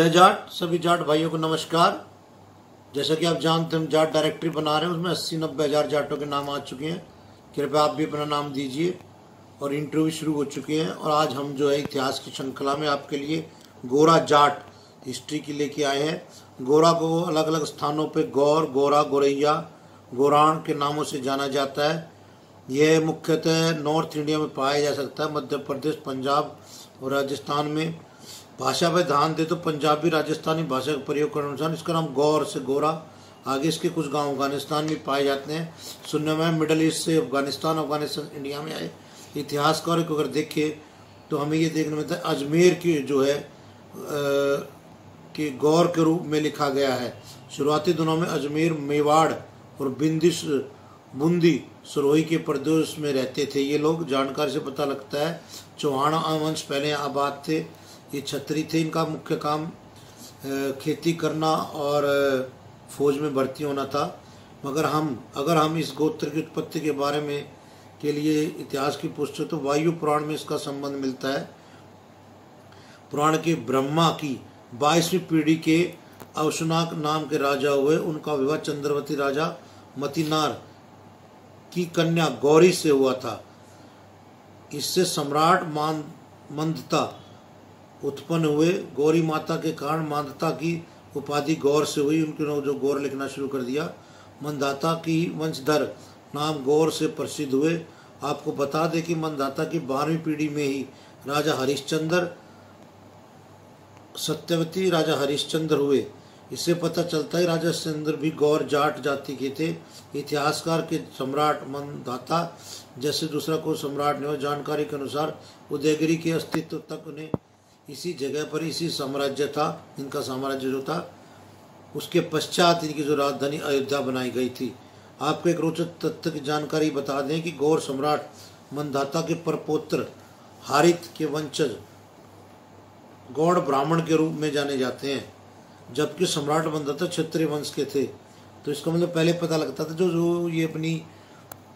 जय जाट। सभी जाट भाइयों को नमस्कार। जैसा कि आप जानते हैं हम जाट डायरेक्टरी बना रहे हैं, उसमें 80-90 हज़ार जाटों के नाम आ चुके हैं। कृपया आप भी अपना नाम दीजिए। और इंटरव्यू शुरू हो चुके हैं। और आज हम जो है इतिहास की श्रृंखला में आपके लिए गोरा जाट हिस्ट्री की लेके आए हैं। गोरा को अलग अलग स्थानों पे गौर, गोरा, गोरैया, गोराण के नामों से जाना जाता है। यह मुख्यतः नॉर्थ इंडिया में पाया जा सकता है, मध्य प्रदेश, पंजाब और राजस्थान में। भाषा पर ध्यान दे तो पंजाबी राजस्थानी भाषा का प्रयोग करने अनुसार इसका नाम गौर से गोरा। आगे इसके कुछ गांव अफगानिस्तान में पाए जाते हैं। सुनने में मिडल ईस्ट से अफगानिस्तान इंडिया में आए। इतिहासकार को अगर देखें तो हमें ये देखने मिलता है अजमेर की जो है कि गौर के रूप में लिखा गया है। शुरुआती दिनों में अजमेर, मेवाड़ और बूंदी सरोही के प्रदेश में रहते थे ये लोग। जानकारी से पता लगता है चौहान वंश पहले आबाद थे। ये छत्री थे। इनका मुख्य काम खेती करना और फौज में भर्ती होना था। मगर अगर हम इस गोत्र की उत्पत्ति के बारे में के लिए इतिहास की पूछते तो वायु पुराण में इसका संबंध मिलता है। पुराण के ब्रह्मा की 22वीं पीढ़ी के अवशनाक नाम के राजा हुए। उनका विवाह चंद्रवती राजा मतिनार की कन्या गौरी से हुआ था। इससे सम्राट मंदता उत्पन्न हुए। गौरी माता के कारण मंदता की उपाधि गौर से हुई। उनके जो गौर लिखना शुरू कर दिया। मंदाता की वंशधर नाम गौर से प्रसिद्ध हुए। आपको बता दें कि मंदाता की 12वीं पीढ़ी में ही राजा हरिश्चंद्र, सत्यवती राजा हरिश्चंद्र हुए। इससे पता चलता है राजा हरिश्चंद्र भी गौर जाट जाति के थे। इतिहासकार के सम्राट मंदाता जैसे दूसरा कोई सम्राट नहीं हो। जानकारी के अनुसार उदयगिरी के अस्तित्व तक उन्हें इसी जगह पर इसी साम्राज्य था। इनका साम्राज्य जो था उसके पश्चात इनकी जो राजधानी अयोध्या बनाई गई थी। आपको एक रोचक तथ्य की जानकारी बता दें कि गौर सम्राट मंदाता के परपौत्र हारित के वंशज गौड़ ब्राह्मण के रूप में जाने जाते हैं, जबकि सम्राट मंदाता क्षत्रिय वंश के थे। तो इसका मतलब पहले पता लगता था जो ये अपनी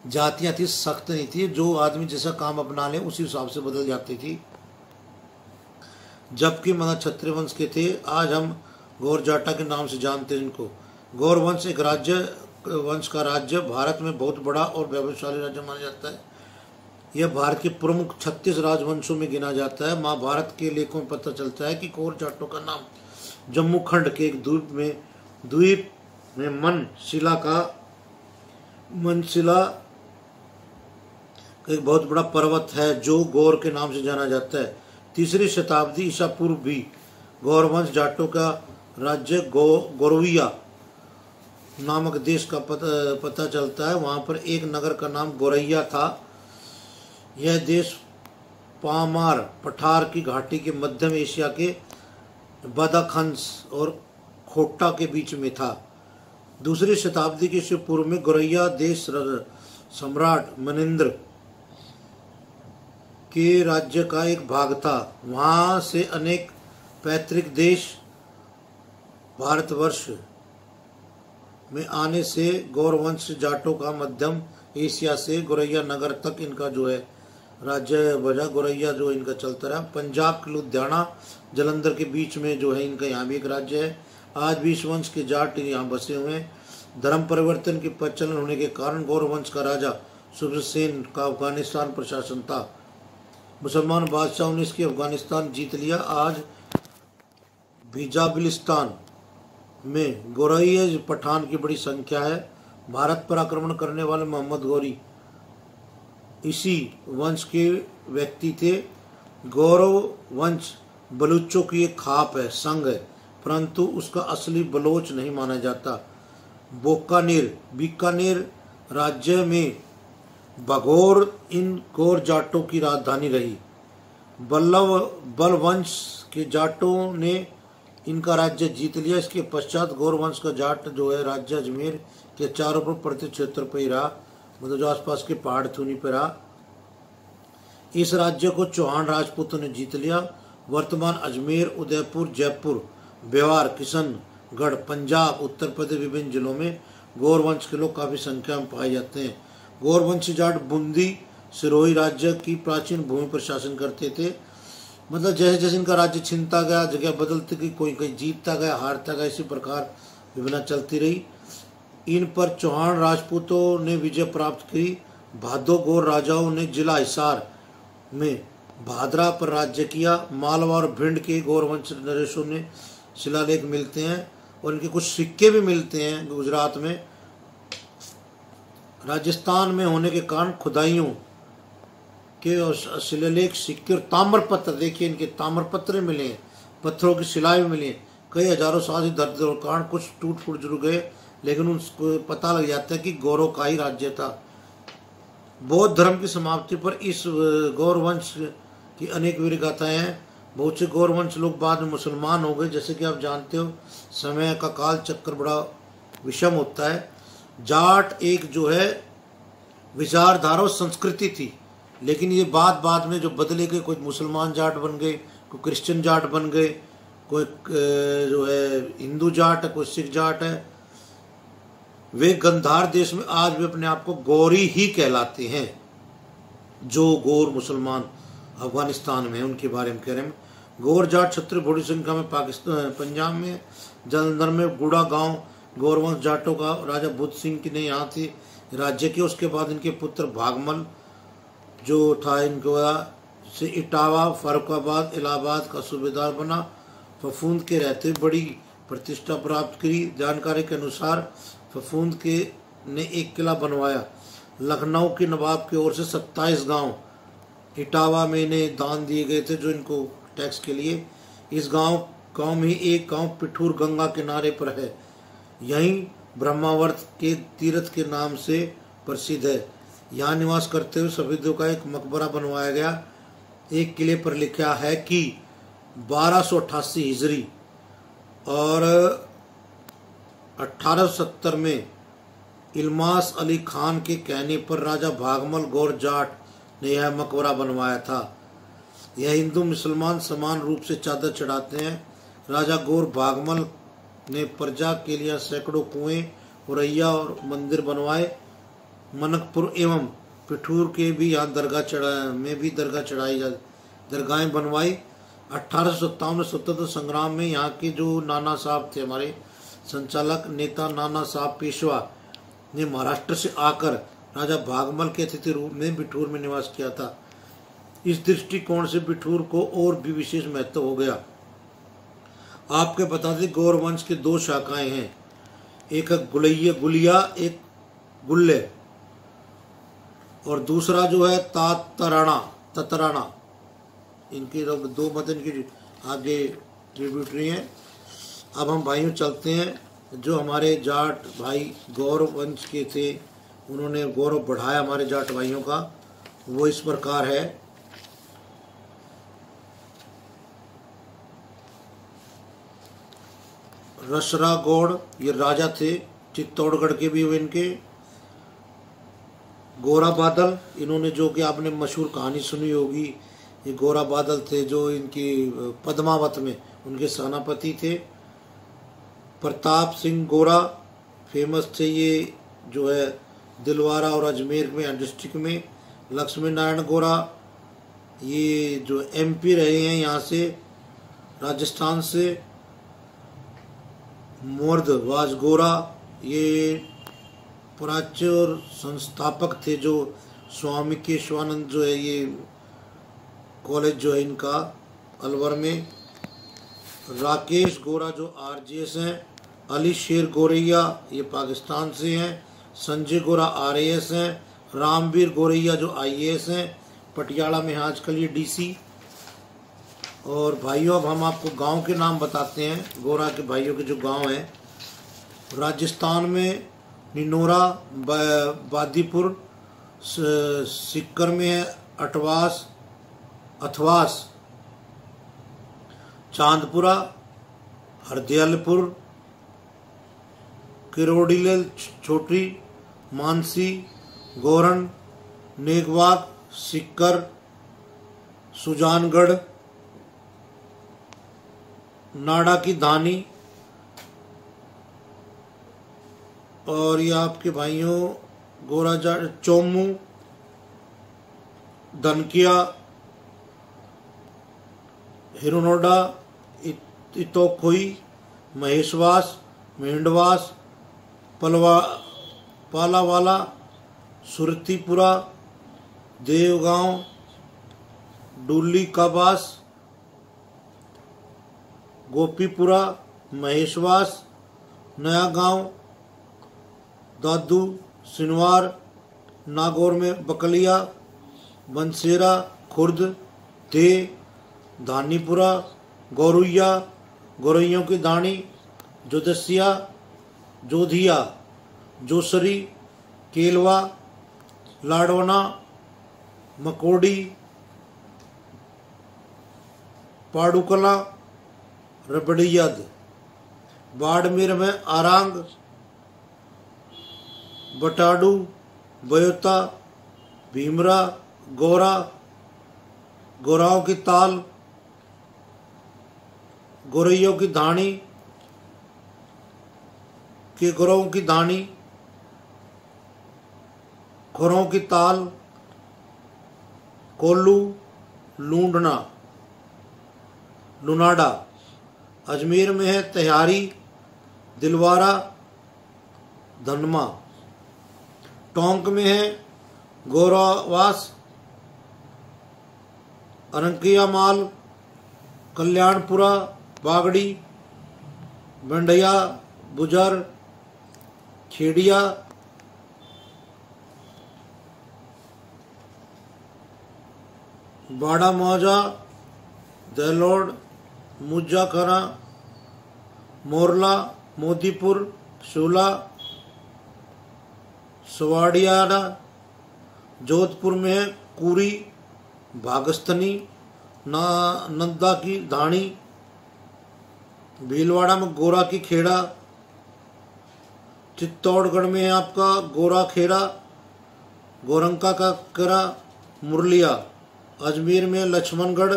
जातियाँ थी सख्त नहीं थी। जो आदमी जैसा काम अपना ले उसी हिसाब से बदल जाती थी, जबकि मतलब क्षत्रिय वंश के थे। आज हम गौर जाटा के नाम से जानते हैं इनको। गौर वंश एक वंश का राज्य भारत में बहुत बड़ा और वैभवशाली राज्य माना जाता है। यह भारत के प्रमुख 36 राजवंशों में गिना जाता है। महाभारत के लेखों में पता चलता है कि गौर जाटों का नाम जम्मू खंड के एक द्वीप में मनशिला एक बहुत बड़ा पर्वत है जो गौर के नाम से जाना जाता है। 3री शताब्दी ईसा पूर्व भी गौरवंश जाटों का राज्य गोरविया नामक देश का पता चलता है। वहाँ पर एक नगर का नाम गोरैया था। यह देश पामार पठार की घाटी के मध्यम एशिया के बदाखंस और खोट्टा के बीच में था। 2री शताब्दी के ईसा पूर्व में गोरैया देश सम्राट मनेंद्र के राज्य का एक भाग था। वहाँ से अनेक पैतृक देश भारतवर्ष में आने से गौरवंश जाटों का मध्यम एशिया से गोरैया नगर तक इनका जो है राज्य बजा। गोरैया जो इनका चलता रहा। पंजाब के लुधियाना जलंधर के बीच में जो है इनका यहाँ भी एक राज्य है। आज भी इस वंश के जाट यहाँ बसे हुए हैं। धर्म परिवर्तन के प्रचलन होने के कारण गौरवंश का राजा सुब्रसेन का अफगानिस्तान प्रशासन था। मुसलमान बादशाहों ने इसकी अफगानिस्तान जीत लिया। आज बिजाबिलिस्तान में गोरैया पठान की बड़ी संख्या है। भारत पर आक्रमण करने वाले मोहम्मद गौरी इसी वंश के व्यक्ति थे। गौरव वंश बलूचों की एक खाप है, संग है, परंतु उसका असली बलोच नहीं माना जाता। बीकानेर राज्य में बघौर इन गौर जाटों की राजधानी रही। बल वंश के जाटों ने इनका राज्य जीत लिया। इसके पश्चात गौर वंश का जाट जो है राज्य अजमेर के चारों पर प्रति क्षेत्र पर ही रहा, मतलब जो आसपास के पहाड़ थे उन्हीं पर रहा। इस राज्य को चौहान राजपूतों ने जीत लिया। वर्तमान अजमेर, उदयपुर, जयपुर, बेवार, किशनगढ़, पंजाब, उत्तर प्रदेश विभिन्न जिलों में गौर वंश के लोग काफी संख्या में पाए जाते हैं। गौरवंशी जाट बूंदी सिरोही राज्य की प्राचीन भूमि पर शासन करते थे। मतलब जैसे जैसे इनका राज्य छिनता गया, जगह बदलती गई, कोई कहीं जीतता गया, हारता गया, इसी प्रकार विभिन्न चलती रही। इन पर चौहान राजपूतों ने विजय प्राप्त की। भादो गौर राजाओं ने जिला हिसार में भादरा पर राज्य किया। मालवा और भिंड के गौरवंश नरेशों ने शिलालेख मिलते हैं और इनके कुछ सिक्के भी मिलते हैं गुजरात में। राजस्थान में होने के कारण खुदाइयों के शिलालेख, सिक्के और ताम्रपत्र, देखिए इनके ताम्रपत्र मिले हैं, पत्थरों की शिलाएं भी मिली हैं। कई हजारों साल से दर्द और कारण कुछ टूट फूट जरूर गए, लेकिन उनको पता लग जाता है कि गौरव का ही राज्य था। बौद्ध धर्म की समाप्ति पर इस गौरवंश की अनेक वीर गाथाएं हैं। बहुत से गौरवंश लोग बाद में मुसलमान हो गए। जैसे कि आप जानते हो, समय का काल चक्कर बड़ा विषम होता है। जाट एक जो है विचारधारा और संस्कृति थी, लेकिन ये बाद में जो बदले गए, कोई मुसलमान जाट बन गए, कोई क्रिश्चियन जाट बन गए, कोई जो है हिंदू जाट है, कोई सिख जाट है। वे गंधार देश में आज भी अपने आप को गौरी ही कहलाते हैं। जो गौर मुसलमान अफगानिस्तान में है उनके बारे में कह रहे हैं। गौर जाट क्षत्रिय बड़ी संख्या में पाकिस्तान, पंजाब में, जलंधर में गुड़ा गांव गौरवंश जाटों का राजा बुद्ध सिंह ने यहाँ थे राज्य किया। उसके बाद इनके पुत्र भागमल जो था, इनको से इटावा, फरुखाबाद, इलाहाबाद का सूबेदार बना। फफूंद के रहते बड़ी प्रतिष्ठा प्राप्त करी। जानकारी के अनुसार फफूंद के ने एक किला बनवाया। लखनऊ के नवाब की ओर से 27 गांव इटावा में इन्हें दान दिए गए थे, जो इनको टैक्स के लिए। इस गांव में ही एक गांव पिठूर गंगा किनारे पर है। यहीं ब्रह्मावर्त के तीर्थ के नाम से प्रसिद्ध है। यहाँ निवास करते हुए सफेदों का एक मकबरा बनवाया गया। एक किले पर लिखा है कि 1288 हिजरी और 1870 में इल्मास अली खान के कहने पर राजा भागमल गौर जाट ने यह मकबरा बनवाया था। यह हिंदू मुसलमान समान रूप से चादर चढ़ाते हैं। राजा गौर भागमल ने प्रजा के लिए सैकड़ों कुएं, उरैया और मंदिर बनवाए। मनकपुर एवं पिठूर के भी यहाँ दरगाह चढ़ाई दरगाहें बनवाई। 1857 में स्वतंत्र संग्राम में यहाँ के जो नाना साहब थे, हमारे संचालक नेता नाना साहब पेशवा ने महाराष्ट्र से आकर राजा भागमल के अतिथि रूप में बिठूर में निवास किया था। इस दृष्टिकोण से बिठूर को और भी विशेष महत्व हो गया। आपके बता दें, गौर वंश के 2 शाखाएं हैं, एक गुलिया, एक गुल्ले, और दूसरा जो है ततराना। इनके 2 मत इनकी आगे ट्रिब्यूटरी हैं। अब हम भाइयों चलते हैं। जो हमारे जाट भाई गौर वंश के थे, उन्होंने गौरव बढ़ाया हमारे जाट भाइयों का, वो इस प्रकार है। रसरा गौड़ ये राजा थे, चित्तौड़गढ़ के भी हुए इनके। गोरा बादल, इन्होंने जो कि आपने मशहूर कहानी सुनी होगी, ये गोरा बादल थे जो इनकी पद्मावत में उनके सेनापति थे। प्रताप सिंह गोरा फेमस थे, ये जो है दिलवारा और अजमेर में डिस्ट्रिक्ट में। लक्ष्मी नारायण गोरा ये जो MP रहे हैं यहाँ से, राजस्थान से। मोर्दवाज गोरा ये प्राच्य और संस्थापक थे, जो स्वामी केशवानंद जो है ये कॉलेज जो है इनका अलवर में। राकेश गोरा जो RJS हैं। अली शेर गोरैया ये पाकिस्तान से हैं। संजय गोरा RAS हैं। रामवीर गोरैया जो IAS हैं, पटियाला में आजकल ये DC। और भाइयों अब हम आपको गांव के नाम बताते हैं, गोरा के भाइयों के जो गांव हैं। राजस्थान में निनोरा, बादीपुर, सिक्कर में है अथवास, चांदपुरा, हरदयालपुर, किरोड़ीलेल छोटी, मानसी, गोरन, नेगवाग, सिक्कर, सुजानगढ़, नाड़ा की धानी। और ये आपके भाइयों गोराजाट, चोमू, धनकिया, हिरोनोडा, इतोखोई, महेशवास, मेंढवास, पालावाला, सुरतीपुरा, देवगांव, डुल्ली काबास, गोपीपुरा, महेशवास, नया गांव, दादू, सिनवार, नागौर में बकलिया, बंसेरा, खुर्द, दे, धानीपुरा, गौरैया, गौरैयों की दाणी, जोदसिया, जोधिया, जोसरी, केलवा, लाडवना, मकोडी, पाड़ूकला, रबड़ियद। बाड़मेर में आरांग, बटाडू, बयोता, भीमरा, गोरा, गोराओं की ताल, गोरैयों की धाणी, के गोरों की धाणी, खोरों की ताल, कोल्लू, लूंडना, लुनाडा। अजमेर में है तैयारी, दिलवारा, धनमा। टोंक में है गौरावास, अरंकिया माल, कल्याणपुरा, बागड़ी, बंडिया, बुजर, खेड़िया, बाड़ा मौजा, देलोड, मुज्जाखरा, मोरला, मोदीपुर, शूला, सवाड़ियाना। जोधपुर में है कुरी, भागस्थनी, नंदा की धाणी। भीलवाड़ा में गोरा की खेड़ा। चित्तौड़गढ़ में है आपका गोरा खेड़ा, गोरंका का करा, मुरलिया। अजमेर में लक्ष्मणगढ़,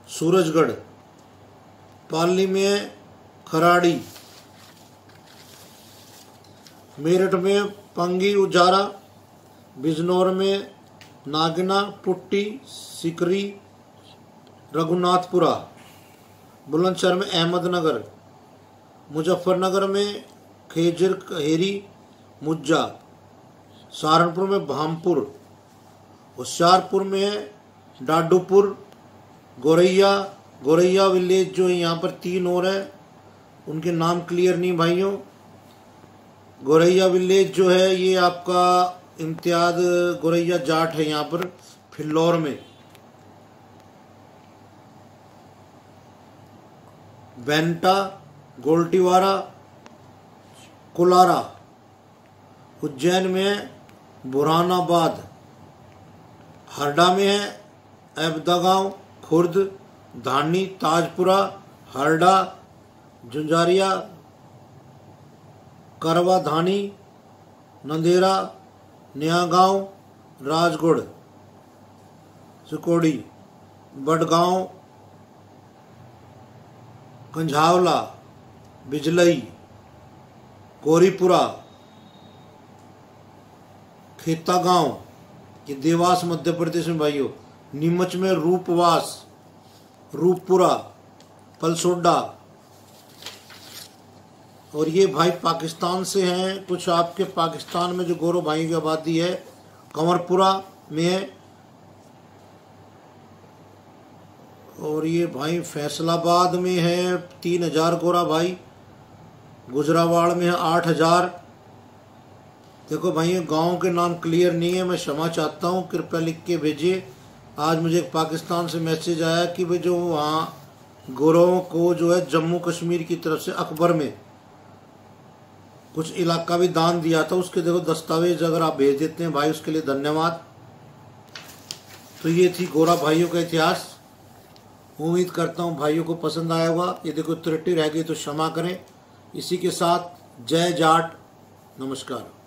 सूरजगढ़। पाली में है खराड़ी। मेरठ में पंगी, उजारा। बिजनौर में नागिना, पुट्टी, सिकरी, रघुनाथपुरा। बुलंदशहर में अहमदनगर। मुजफ्फरनगर में खेजर, हेरी, मुज्जा। सहारनपुर में भामपुर। होशियारपुर में है डाडूपुर, गोरैया। गोरैया विलेज जो है यहाँ पर 3 और है, उनके नाम क्लियर नहीं भाइयों। गोरैया विलेज जो है ये आपका इम्तियाज गोरैया जाट है यहाँ पर फिल्लौर में। बेंटा, गोल्टीवारा, कुलारा। उज्जैन में है बुरहानाबाद। हरडा में है ऐबदागांव, खुर्द, धानी, ताजपुरा, हरडा, झुंझारिया, करवा, धानी, नंदेरा, नया गांव, राजगढ़, सिकोड़ी, बडगांव, कंझावला, बिजलई, गौरीपुरा, खेता गांव, ये देवास मध्य प्रदेश में भाइयों। नीमच में रूपवास, रूपपुरा, पलसोडा। और ये भाई पाकिस्तान से हैं कुछ। आपके पाकिस्तान में जो गोरो भाई की आबादी है कंवरपुरा में है। और ये भाई फैसलाबाद में है 3000 गोरा भाई। गुजरावाड़ में है 8000। देखो भाई गांव के नाम क्लियर नहीं है, मैं क्षमा चाहता हूँ, कृपया लिख के भेजिए। आज मुझे पाकिस्तान से मैसेज आया कि भाई जो वहाँ गोरों को जो है जम्मू कश्मीर की तरफ से अकबर में कुछ इलाका भी दान दिया था, उसके देखो दस्तावेज अगर आप भेज देते हैं भाई उसके लिए धन्यवाद। तो ये थी गोरा भाइयों का इतिहास। उम्मीद करता हूँ भाइयों को पसंद आया होगा। यदि कोई त्रुटि रह गई तो क्षमा करें। इसी के साथ जय जाट, नमस्कार।